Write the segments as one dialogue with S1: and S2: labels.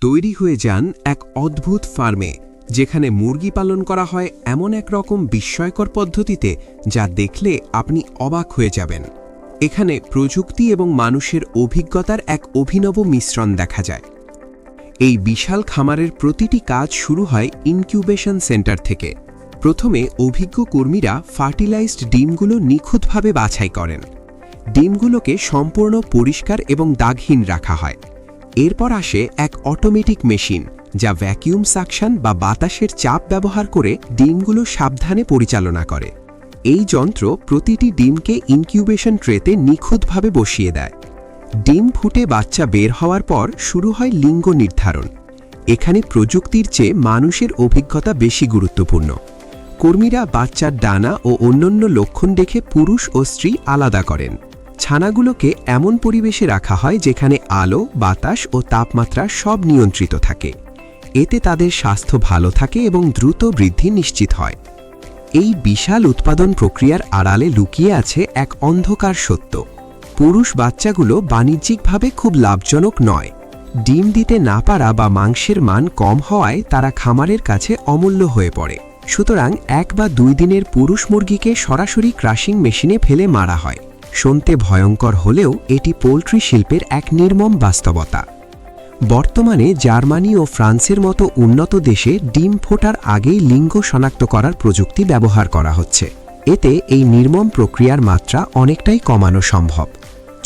S1: তৈরি হয়ে যান এক অদ্ভুত ফার্মে, যেখানে মুরগি পালন করা হয় এমন এক রকম বিস্ময়কর পদ্ধতিতে যা দেখলে আপনি অবাক হয়ে যাবেন। এখানে প্রযুক্তি এবং মানুষের অভিজ্ঞতার এক অভিনব মিশ্রণ দেখা যায়। এই বিশাল খামারের প্রতিটি কাজ শুরু হয় ইনকিউবেশন সেন্টার থেকে। প্রথমে অভিজ্ঞ কর্মীরা ফার্টিলাইজড ডিমগুলো নিখুঁতভাবে বাছাই করেন। ডিমগুলোকে সম্পূর্ণ পরিষ্কার এবং দাগহীন রাখা হয়। এরপর আসে এক অটোমেটিক মেশিন, যা ভ্যাকিউম সাকশন বা বাতাসের চাপ ব্যবহার করে ডিমগুলো সাবধানে পরিচালনা করে। এই যন্ত্র প্রতিটি ডিমকে ইনকিউবেশন ট্রেতে নিখুঁতভাবে বসিয়ে দেয়। ডিম ফুটে বাচ্চা বের হওয়ার পর শুরু হয় লিঙ্গ নির্ধারণ। এখানে প্রযুক্তির চেয়ে মানুষের অভিজ্ঞতা বেশি গুরুত্বপূর্ণ। কর্মীরা বাচ্চার ডানা ও অন্যান্য লক্ষণ দেখে পুরুষ ও স্ত্রী আলাদা করেন। ছানাগুলোকে এমন পরিবেশে রাখা হয় যেখানে আলো, বাতাস ও তাপমাত্রা সব নিয়ন্ত্রিত থাকে। এতে তাদের স্বাস্থ্য ভালো থাকে এবং দ্রুত বৃদ্ধি নিশ্চিত হয়। এই বিশাল উৎপাদন প্রক্রিয়ার আড়ালে লুকিয়ে আছে এক অন্ধকার সত্য। পুরুষ বাচ্চাগুলো বাণিজ্যিকভাবে খুব লাভজনক নয়। ডিম দিতে না পারা বা মাংসের মান কম হওয়ায় তারা খামারের কাছে অমূল্য হয়ে পড়ে। সুতরাং 1 বা 2 দিনের পুরুষ মুরগিকে সরাসরি ক্রাশিং মেশিনে ফেলে মারা হয়। শুনতে ভয়ঙ্কর হলেও এটি পোল্ট্রি শিল্পের এক নির্মম বাস্তবতা। বর্তমানে জার্মানি ও ফ্রান্সের মতো উন্নত দেশে ডিম ফোটার আগেই লিঙ্গ শনাক্ত করার প্রযুক্তি ব্যবহার করা হচ্ছে। এতে এই নির্মম প্রক্রিয়ার মাত্রা অনেকটাই কমানো সম্ভব।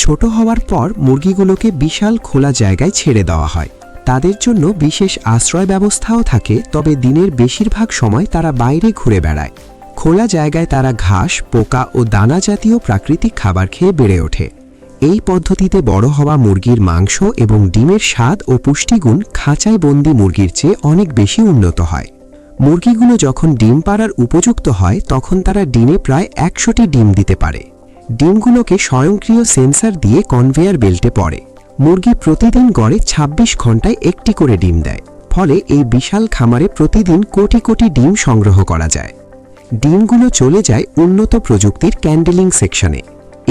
S1: ছোট হওয়ার পর মুরগিগুলোকে বিশাল খোলা জায়গায় ছেড়ে দেওয়া হয়। তাদের জন্য বিশেষ আশ্রয় ব্যবস্থাও থাকে, তবে দিনের বেশিরভাগ সময় তারা বাইরে ঘুরে বেড়ায়। খোলা জায়গায় তারা ঘাস, পোকা ও দানা জাতীয় প্রাকৃতিক খাবার খেয়ে বেড়ে ওঠে। এই পদ্ধতিতে বড় হওয়া মুরগির মাংস এবং ডিমের স্বাদ ও পুষ্টিগুণ খাঁচায় বন্দি মুরগির চেয়ে অনেক বেশি উন্নত হয়। মুরগিগুলো যখন ডিম পাড়ার উপযুক্ত হয় তখন তারা দিনে প্রায় 100টি ডিম দিতে পারে। ডিমগুলোকে স্বয়ংক্রিয় সেন্সর দিয়ে কনভেয়ার বেল্টে পড়ে। মুরগি প্রতিদিন গড়ে 26 ঘন্টায় একটি করে ডিম দেয়। ফলে এই বিশাল খামারে প্রতিদিন কোটি কোটি ডিম সংগ্রহ করা যায়। ডিমগুলো চলে যায় উন্নত প্রযুক্তির ক্যান্ডেলিং সেকশনে।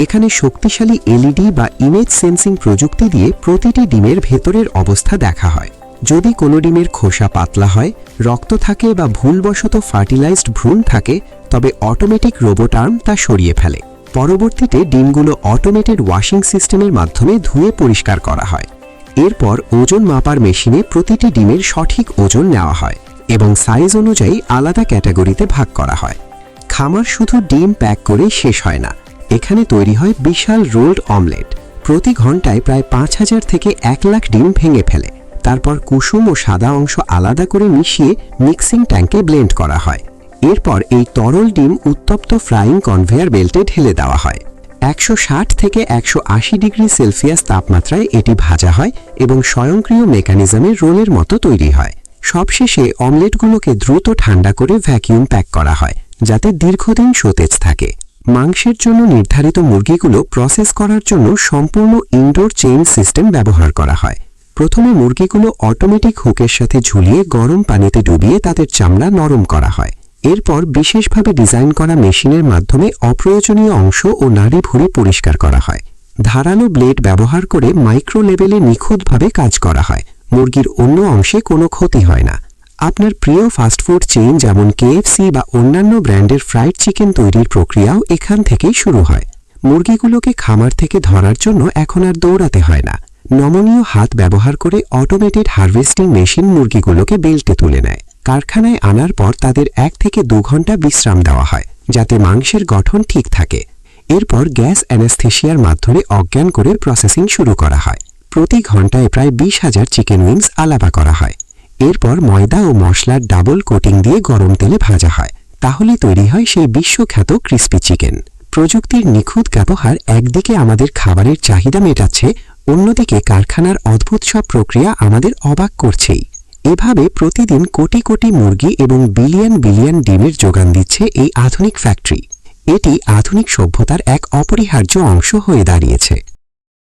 S1: এখানে শক্তিশালী এলইডি বা ইমেজ সেন্সিং প্রযুক্তি দিয়ে প্রতিটি ডিমের ভেতরের অবস্থা দেখা হয়। যদি কোনো ডিমের খোসা পাতলা হয়, রক্ত থাকে বা ভুলবশত ফার্টিলাইজড ভ্রূণ থাকে, তবে অটোমেটিক রোবট আর্ম তা সরিয়ে ফেলে। পরবর্তীতে ডিমগুলো অটোমেটেড ওয়াশিং সিস্টেমের মাধ্যমে ধুয়ে পরিষ্কার করা হয়। এরপর ওজন মাপার মেশিনে প্রতিটি ডিমের সঠিক ওজন নেওয়া হয় এবং সাইজ অনুযায়ী আলাদা ক্যাটাগরিতে ভাগ করা হয়। খামার শুধু ডিম প্যাক করেই শেষ হয় না, এখানে তৈরি হয় বিশাল রোল্ড অমলেট। প্রতি ঘন্টায় প্রায় 5000 থেকে 1 লাখ ডিম ভেঙে ফেলে। তারপর কুসুম ও সাদা অংশ আলাদা করে মিশিয়ে মিক্সিং ট্যাঙ্কে ব্লেন্ড করা হয়। এরপর এই তরল ডিম উত্তপ্ত ফ্রাইং কনভেয়ার বেল্টে ঢেলে দেওয়া হয়। 160 থেকে 180 ডিগ্রি সেলসিয়াস তাপমাত্রায় এটি ভাজা হয় এবং স্বয়ংক্রিয় মেকানিজমের রোলের মতো তৈরি হয়। সবশেষে অমলেটগুলোকে দ্রুত ঠান্ডা করে ভ্যাকিউম প্যাক করা হয়, যাতে দীর্ঘদিন সতেজ থাকে। মাংসের জন্য নির্ধারিত মুরগিগুলো প্রসেস করার জন্য সম্পূর্ণ ইনডোর চেইন সিস্টেম ব্যবহার করা হয়। প্রথমে মুরগিগুলো অটোমেটিক হুকের সাথে ঝুলিয়ে গরম পানিতে ডুবিয়ে তাদের চামড়া নরম করা হয়। এরপর বিশেষভাবে ডিজাইন করা মেশিনের মাধ্যমে অপ্রয়োজনীয় অংশ ও নাড়ি ভুঁড়ি পরিষ্কার করা হয়। ধারালো ব্লেড ব্যবহার করে মাইক্রো লেভেলে নিখুঁতভাবে কাজ করা হয়। মুরগির অন্য অংশে কোনো ক্ষতি হয় না। আপনার প্রিয় ফাস্টফুড চেইন যেমন কেএফসি বা অন্যান্য ব্র্যান্ডের ফ্রাইড চিকেন তৈরির প্রক্রিয়াও এখান থেকেই শুরু হয়। মুরগিগুলোকে খামার থেকে ধরার জন্য এখন আর দৌড়াতে হয় না। নমনীয় হাত ব্যবহার করে অটোমেটেড হারভেস্টিং মেশিন মুরগিগুলোকে বেল্টে তুলে নেয়। কারখানায় আনার পর তাদের 1 থেকে 2 ঘন্টা বিশ্রাম দেওয়া হয়, যাতে মাংসের গঠন ঠিক থাকে। এরপর গ্যাস অ্যানেস্থেশিয়ার মাধ্যমে অজ্ঞান করে প্রসেসিং শুরু করা হয়। প্রতি ঘন্টায় প্রায় 20,000 চিকেন উইংস আলাদা করা হয়। এরপর ময়দা ও মশলার ডাবল কোটিং দিয়ে গরম তেলে ভাজা হয়। তাহলে তৈরি হয় সেই বিশ্বখ্যাত ক্রিস্পি চিকেন। প্রযুক্তির নিখুঁত ব্যবহার একদিকে আমাদের খাবারের চাহিদা মেটাচ্ছে, অন্যদিকে কারখানার অদ্ভুত সব প্রক্রিয়া আমাদের অবাক করছেই। এভাবে প্রতিদিন কোটি কোটি মুরগি এবং বিলিয়ন বিলিয়ন ডিমের যোগান দিচ্ছে এই আধুনিক ফ্যাক্টরি। এটি আধুনিক সভ্যতার এক অপরিহার্য অংশ হয়ে দাঁড়িয়েছে।